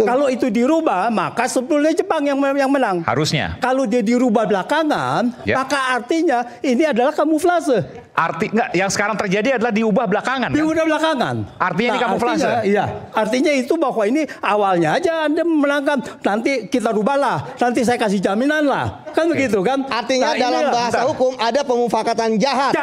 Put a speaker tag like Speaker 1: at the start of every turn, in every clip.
Speaker 1: Betul.
Speaker 2: Kalau itu dirubah, maka sebetulnya Jepang yang menang.
Speaker 3: Harusnya.
Speaker 2: Kalau dia dirubah belakangan, maka artinya ini adalah kamuflase.
Speaker 3: Enggak, yang sekarang terjadi adalah diubah belakangan.
Speaker 2: Diubah belakangan.
Speaker 3: Artinya ini kamuflase.
Speaker 2: Artinya itu bahwa ini awalnya aja Anda menangkan, nanti kita rubahlah, nanti saya kasih jaminan lah, kan begitu kan?
Speaker 1: Artinya dalam bahasa hukum ada pemufakatan jahat.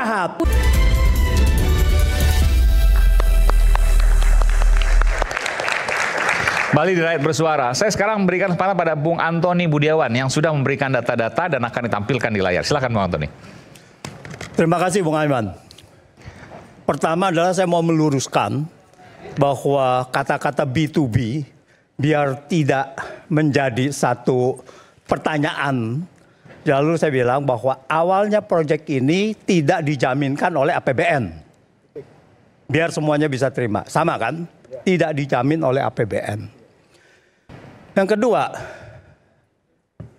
Speaker 3: Bali di Rakyat Bersuara. Saya sekarang memberikan kesempatan pada Bung Antoni Budiawan yang sudah memberikan data-data dan akan ditampilkan di layar. Silakan Bung Antoni.
Speaker 2: Terima kasih Bung Aiman. Pertama adalah saya mau meluruskan bahwa kata-kata B2B biar tidak menjadi satu pertanyaan. Lalu saya bilang bahwa awalnya proyek ini tidak dijaminkan oleh APBN. Biar semuanya bisa terima. Sama kan? Tidak dijamin oleh APBN. Yang kedua,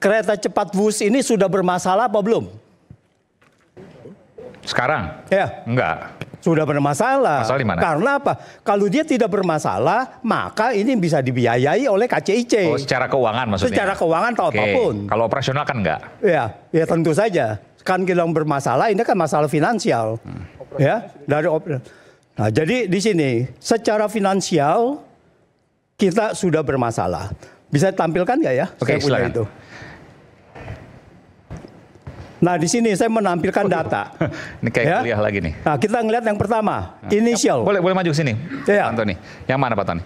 Speaker 2: kereta cepat Wus ini sudah bermasalah apa belum?
Speaker 3: Sekarang?
Speaker 2: Ya.
Speaker 3: Enggak.
Speaker 2: Sudah bermasalah.
Speaker 3: Masalah di mana?
Speaker 2: Karena apa? Kalau dia tidak bermasalah, maka ini bisa dibiayai oleh KCIC.
Speaker 3: Oh, secara keuangan maksudnya?
Speaker 2: Secara keuangan atau apapun.
Speaker 3: Kalau operasional kan enggak?
Speaker 2: Ya tentu saja. Kan kita bermasalah, ini kan masalah finansial. Ya, nah, jadi di sini secara finansial kita sudah bermasalah. Bisa tampilkan nggak ya?
Speaker 3: Oke, silakan.
Speaker 2: Itu. Nah, di sini saya menampilkan data.
Speaker 3: Ini kayak kuliah lagi nih.
Speaker 2: Nah, kita ngelihat yang pertama, initial.
Speaker 3: Boleh maju sini,
Speaker 2: ya.
Speaker 3: Antoni. Yang mana Pak Tony?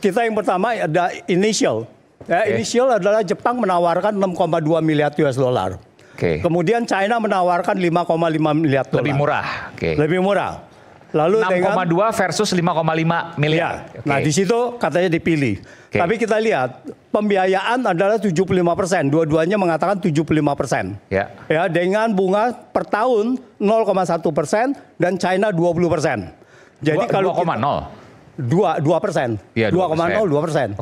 Speaker 2: Kita yang pertama ada initial. Initial adalah Jepang menawarkan 6,2 miliar US dollar. Kemudian China menawarkan 5,5 miliar dolar.
Speaker 3: Lebih murah.
Speaker 2: Lebih murah. Lalu
Speaker 3: 6,2 versus 5,5 miliar.
Speaker 2: Nah, di situ katanya dipilih. Tapi kita lihat pembiayaan adalah 75%. Dua-duanya mengatakan 75%. Ya, dengan bunga per tahun 0,1% dan China 20%. Jadi kalau 2%.
Speaker 3: Ya,
Speaker 2: 2,02%.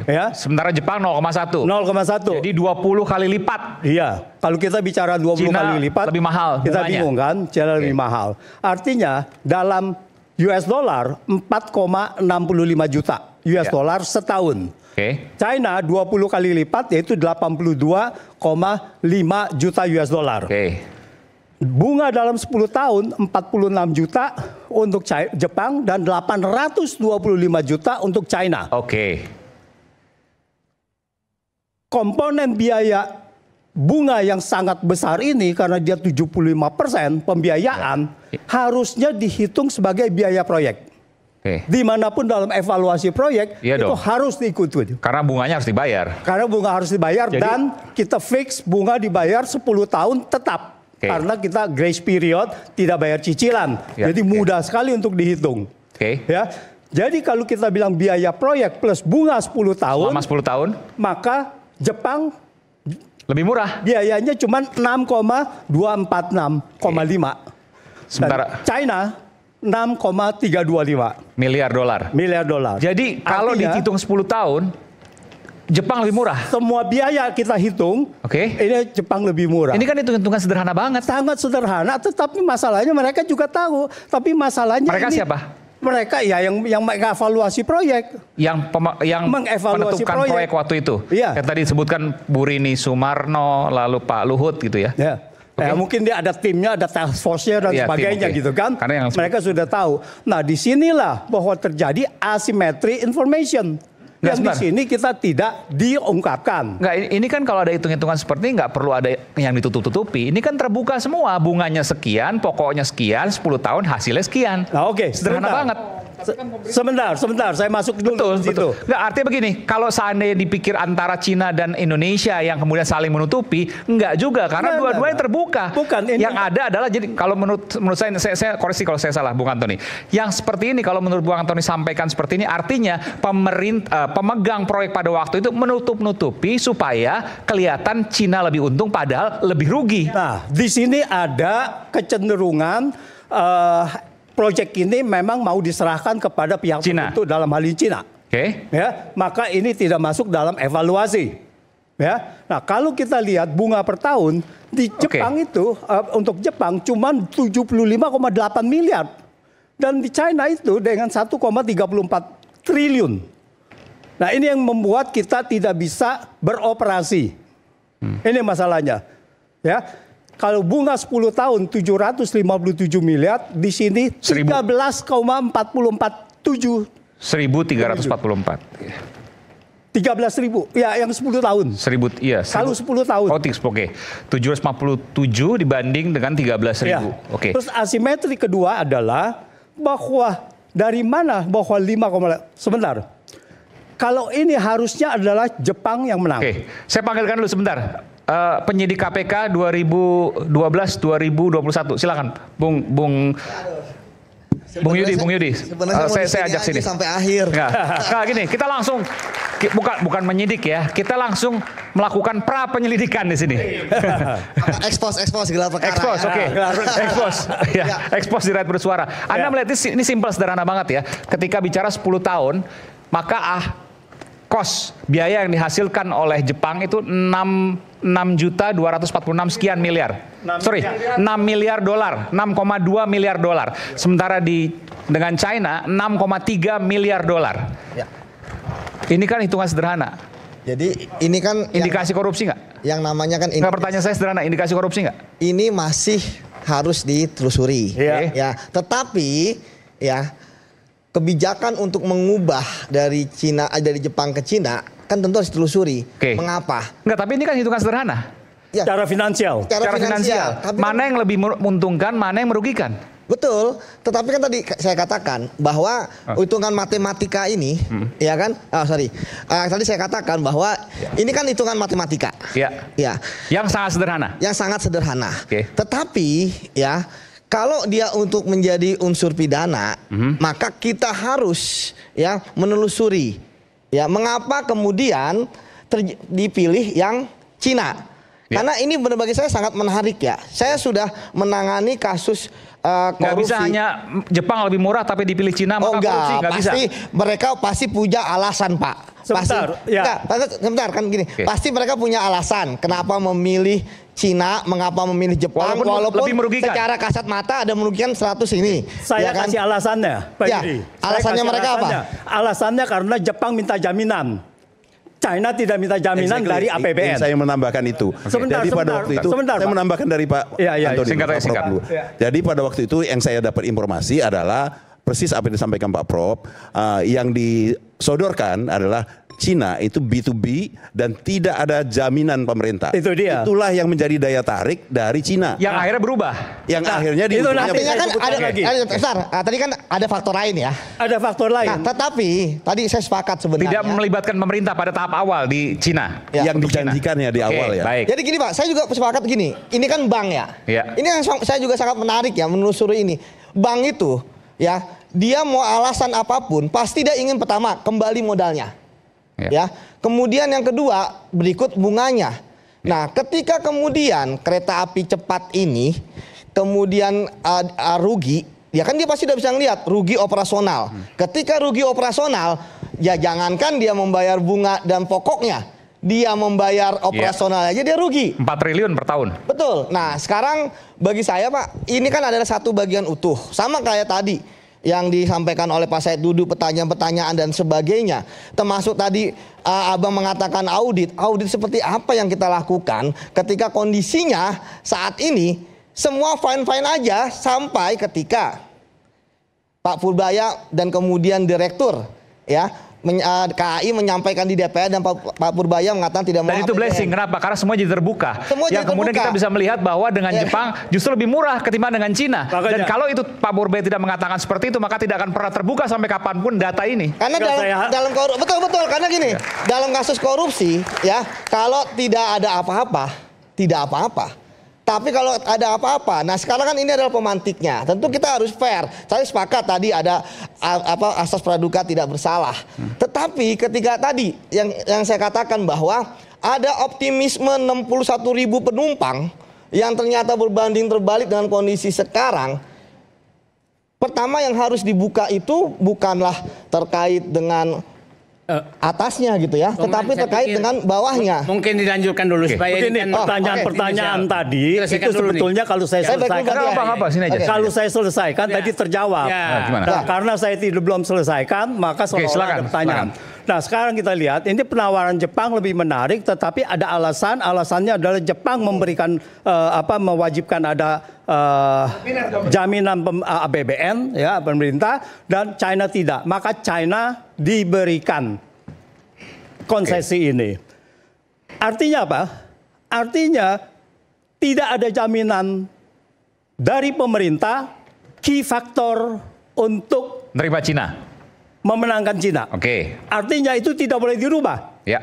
Speaker 3: Ya. Sementara Jepang 0,1.
Speaker 2: 0,1.
Speaker 3: Jadi 20 kali lipat.
Speaker 2: Iya. Kalau kita bicara 20
Speaker 3: China
Speaker 2: kali lipat,
Speaker 3: lebih mahal.
Speaker 2: Kita bingung kan? China lebih mahal. Artinya dalam US dollar 4,65 juta US dollar setahun. China 20 kali lipat yaitu 82,5 juta US dollar. Bunga dalam 10 tahun 46 juta untuk Jepang dan 825 juta untuk China. Komponen biaya bunga yang sangat besar ini karena dia 75% pembiayaan harusnya dihitung sebagai biaya proyek. Dimanapun dalam evaluasi proyek itu harus diikuti.
Speaker 3: Karena bunganya harus dibayar.
Speaker 2: Karena bunga harus dibayar. Jadi, dan kita fix bunga dibayar 10 tahun tetap. Karena kita grace period tidak bayar cicilan. Jadi mudah sekali untuk dihitung. Ya. Jadi kalau kita bilang biaya proyek plus bunga 10 tahun.
Speaker 3: Selama 10 tahun.
Speaker 2: Maka Jepang
Speaker 3: lebih murah.
Speaker 2: Biayanya cuma 6,246,5.
Speaker 3: Sementara
Speaker 2: China 6,325
Speaker 3: miliar dolar. Jadi kalau dihitung 10 tahun Jepang lebih murah.
Speaker 2: Semua biaya kita hitung, ini Jepang lebih murah.
Speaker 3: Ini kan hitung-hitungan sederhana banget.
Speaker 2: Sangat sederhana, tetapi masalahnya mereka juga tahu. Tapi masalahnya
Speaker 3: mereka
Speaker 2: ini,
Speaker 3: siapa?
Speaker 2: Mereka yang mengevaluasi proyek.
Speaker 3: Yang menentukan proyek waktu itu. Yang tadi disebutkan Bu Rini Sumarno, lalu Pak Luhut gitu ya.
Speaker 2: Mungkin dia ada timnya, ada task force-nya dan sebagainya gitu kan. Mereka sudah tahu. Nah, disinilah bahwa terjadi asymmetry information. Yang di sini kita tidak diungkapkan.
Speaker 3: Ini kan kalau ada hitung-hitungan seperti ini nggak perlu ada yang ditutup-tutupi. Ini kan terbuka semua. Bunganya sekian, pokoknya sekian, 10 tahun hasilnya sekian.
Speaker 2: Nah,
Speaker 3: sederhana banget.
Speaker 2: Sebentar, saya masuk dulu.
Speaker 3: Betul. Nggak, artinya begini, kalau seandainya dipikir antara Cina dan Indonesia yang kemudian saling menutupi, nggak juga, karena dua-duanya terbuka. Yang ada adalah, jadi kalau menurut saya koreksi kalau saya salah, Bung Antoni. Yang seperti ini, kalau menurut Bung Antoni sampaikan seperti ini, artinya pemegang proyek pada waktu itu menutup-nutupi supaya kelihatan Cina lebih untung, padahal lebih rugi.
Speaker 2: Nah, di sini ada kecenderungan proyek ini memang mau diserahkan kepada pihak tertentu dalam hal ini Cina. Ya, maka ini tidak masuk dalam evaluasi. Ya, nah kalau kita lihat bunga per tahun di Jepang itu untuk Jepang cuma 75,8 miliar dan di China itu dengan 1,34 triliun. Nah ini yang membuat kita tidak bisa beroperasi. Ini masalahnya. Ya, kalau bunga 10 tahun 757 miliar, di sini 13,447.
Speaker 3: 1.344.
Speaker 2: 13.000, ya yang 10 tahun.
Speaker 3: 1.000, iya.
Speaker 2: Kalau 10 tahun.
Speaker 3: Oh, oke. 757 dibanding dengan 13.000.
Speaker 2: Ya.
Speaker 3: Oke.
Speaker 2: Terus asimetri kedua adalah bahwa dari mana bahwa 5, sebentar. Kalau ini harusnya adalah Jepang yang menang.
Speaker 3: Oke, saya panggilkan dulu sebentar. Penyidik KPK 2012-2021. Silakan, Bung Yudi. Saya ajak sini
Speaker 1: sampai akhir.
Speaker 3: Nah, gini, kita langsung bukan menyidik ya, kita langsung melakukan pra penyelidikan di sini.
Speaker 1: Expose gelar perkara.
Speaker 3: Expose, oke. Expose di Rakyat Bersuara. Anda melihat ini simpel, sederhana banget ya. Ketika bicara 10 tahun, maka kos biaya yang dihasilkan oleh Jepang itu 6.246 sekian miliar. 6 miliar dolar, 6,2 miliar dolar. Sementara dengan China 6,3 miliar dolar.
Speaker 1: Ya.
Speaker 3: Ini kan hitungan sederhana.
Speaker 1: Jadi ini kan
Speaker 3: indikasi korupsi nggak?
Speaker 1: Yang namanya kan
Speaker 3: nggak, pertanyaan saya sederhana, indikasi korupsi nggak?
Speaker 1: Ini masih harus ditelusuri.
Speaker 2: Ya.
Speaker 1: Tetapi ya, kebijakan untuk mengubah dari Jepang ke Cina kan tentu harus ditelusuri. Mengapa?
Speaker 3: Enggak, tapi ini kan hitungan sederhana.
Speaker 1: Ya.
Speaker 2: Secara finansial.
Speaker 3: Secara finansial. Mana yang lebih menguntungkan, mana yang merugikan?
Speaker 1: Betul. Tetapi kan tadi saya katakan bahwa hitungan matematika ini, ya kan? Tadi saya katakan bahwa ini kan hitungan matematika.
Speaker 3: Ya. Yang sangat sederhana.
Speaker 1: Yang sangat sederhana. Tetapi ya, kalau dia untuk menjadi unsur pidana, maka kita harus ya menelusuri ya mengapa kemudian dipilih yang Cina. Karena ini benar bagi saya sangat menarik ya. Saya sudah menangani kasus korupsi.
Speaker 3: Nggak bisa hanya Jepang lebih murah tapi dipilih Cina, maka korupsi nggak bisa.
Speaker 1: Mereka pasti punya alasan, Pak. Sebentar kan gini. Pasti mereka punya alasan kenapa memilih Cina, mengapa memilih Jepang, walaupun secara kasat mata ada merugikan 100 ini.
Speaker 2: Saya kasih alasannya, Pak Yudi.
Speaker 1: Alasannya mereka apa?
Speaker 2: Alasannya karena Jepang minta jaminan. China tidak minta jaminan dari APBN.
Speaker 4: Saya menambahkan itu. Jadi pada waktu itu saya menambahkan dari Pak Antoni.
Speaker 3: Singkat.
Speaker 4: Jadi pada waktu itu yang saya dapat informasi adalah persis apa yang disampaikan Pak Prop, yang disodorkan adalah Cina itu B2B dan tidak ada jaminan pemerintah.
Speaker 2: Itu dia.
Speaker 4: Itulah yang menjadi daya tarik dari Cina.
Speaker 3: Yang akhirnya berubah.
Speaker 4: Yang akhirnya
Speaker 1: itu nantinya kan tadi kan ada faktor lain ya.
Speaker 2: Ada faktor lain.
Speaker 1: Tetapi tadi saya sepakat sebenarnya.
Speaker 3: Tidak melibatkan pemerintah pada tahap awal di Cina.
Speaker 4: Yang dijanjikannya di awal ya.
Speaker 3: Baik.
Speaker 1: Jadi gini Pak, saya juga sepakat gini. Ini kan bank ya. Ini yang saya juga sangat menarik ya menelusuri ini. Bank itu ya, dia mau alasan apapun pasti dia ingin pertama kembali modalnya. Ya. Kemudian yang kedua berikut bunganya. Nah, ketika kemudian kereta api cepat ini kemudian rugi, ya kan dia pasti udah bisa ngelihat rugi operasional. Ketika rugi operasional, ya jangankan dia membayar bunga dan pokoknya, dia membayar operasional aja dia rugi.
Speaker 3: 4 triliun per tahun. Betul.
Speaker 1: Nah, sekarang bagi saya Pak, ini kan adalah satu bagian utuh. Sama kayak tadi yang disampaikan oleh Pak Said Dudu, pertanyaan-pertanyaan dan sebagainya. Termasuk tadi Abang mengatakan audit seperti apa yang kita lakukan ketika kondisinya saat ini semua fine-fine aja sampai ketika Pak Purbaya dan kemudian direktur ya KAI menyampaikan di DPR dan Pak Purbaya mengatakan tidak mau.
Speaker 3: Dan itu blessing, kenapa? Karena semua jadi terbuka. Kemudian kita bisa melihat bahwa dengan Jepang justru lebih murah ketimbang dengan Cina. Dan kalau itu Pak Purbaya tidak mengatakan seperti itu, maka tidak akan pernah terbuka sampai kapanpun data ini. Karena
Speaker 1: dalam korupsi, betul karena gini, dalam kasus korupsi ya, kalau tidak ada apa-apa, tidak apa-apa. Tapi kalau ada apa-apa, nah sekarang kan ini adalah pemantiknya. Tentu kita harus fair. Saya sepakat tadi ada asas praduga tidak bersalah. Tetapi ketika tadi yang saya katakan bahwa ada optimisme 61.000 penumpang yang ternyata berbanding terbalik dengan kondisi sekarang. Pertama yang harus dibuka itu bukanlah terkait dengan atasnya gitu ya, tetapi terkait dengan bawahnya.
Speaker 5: Mungkin dilanjutkan dulu supaya
Speaker 2: ini pertanyaan-pertanyaan tadi itu sebetulnya kalau saya selesaikan kalau saya selesaikan tadi terjawab. Karena saya belum selesaikan maka seolah-olah ada pertanyaan. Nah sekarang kita lihat ini penawaran Jepang lebih menarik, tetapi ada alasannya adalah Jepang memberikan mewajibkan ada jaminan APBN ya pemerintah, dan China tidak. Maka China diberikan konsesi ini. Artinya apa? Artinya tidak ada jaminan dari pemerintah key faktor untuk
Speaker 3: Menerima Cina.
Speaker 2: memenangkan Cina.
Speaker 3: Oke.
Speaker 2: Artinya itu tidak boleh dirubah.
Speaker 3: Ya.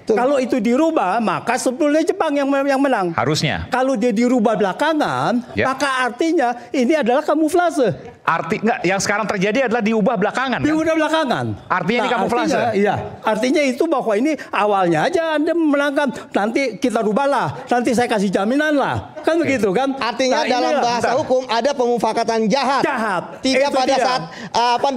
Speaker 2: Kalau itu dirubah, maka sebetulnya Jepang yang menang.
Speaker 3: Harusnya.
Speaker 2: Kalau dia dirubah belakangan,
Speaker 3: Ya.
Speaker 2: maka artinya ini adalah kamuflase.
Speaker 3: Yang sekarang terjadi adalah diubah belakangan. Kan?
Speaker 2: Diubah belakangan.
Speaker 3: Artinya ini kamuflase.
Speaker 2: Artinya itu bahwa ini awalnya aja Anda memenangkan, nanti kita rubahlah, nanti saya kasih jaminan lah, kan begitu kan?
Speaker 1: Artinya dalam bahasa hukum ada pemufakatan jahat. Tidak
Speaker 2: Itu
Speaker 1: pada
Speaker 2: dia.
Speaker 1: saat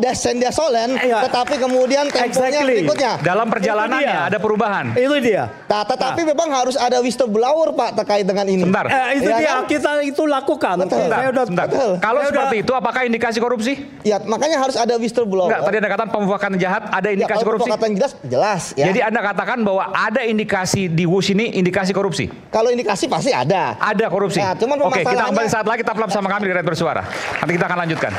Speaker 1: descendia solen,
Speaker 2: Iya.
Speaker 1: tetapi kemudian temponya
Speaker 2: Exactly.
Speaker 1: berikutnya.
Speaker 3: Dalam perjalanannya
Speaker 2: Itu dia.
Speaker 3: ada perubahan.
Speaker 2: Itu dia.
Speaker 1: Nah, tetapi memang harus ada whistleblower Pak terkait dengan ini.
Speaker 3: Sebentar.
Speaker 2: Itu
Speaker 1: Ya
Speaker 2: dia
Speaker 1: kan?
Speaker 2: kita itu lakukan.
Speaker 1: Betul.
Speaker 3: Sebentar. Kalau seperti itu, apakah indikasi korupsi?
Speaker 1: Ya, makanya harus ada whistleblower.
Speaker 3: Enggak, tadi Anda katakan pemufakatan jahat, ada indikasi
Speaker 1: kalau
Speaker 3: korupsi.
Speaker 1: pemufakatan jelas ya.
Speaker 3: Jadi Anda katakan bahwa ada indikasi di WUS ini indikasi korupsi.
Speaker 1: Kalau indikasi pasti ada.
Speaker 3: Ada korupsi.
Speaker 1: Nah, cuman
Speaker 3: Oke, kita
Speaker 1: permasalahannya-
Speaker 3: kembali saat lagi, tetap bersama kami di Rakyat Bersuara. Nanti kita akan lanjutkan.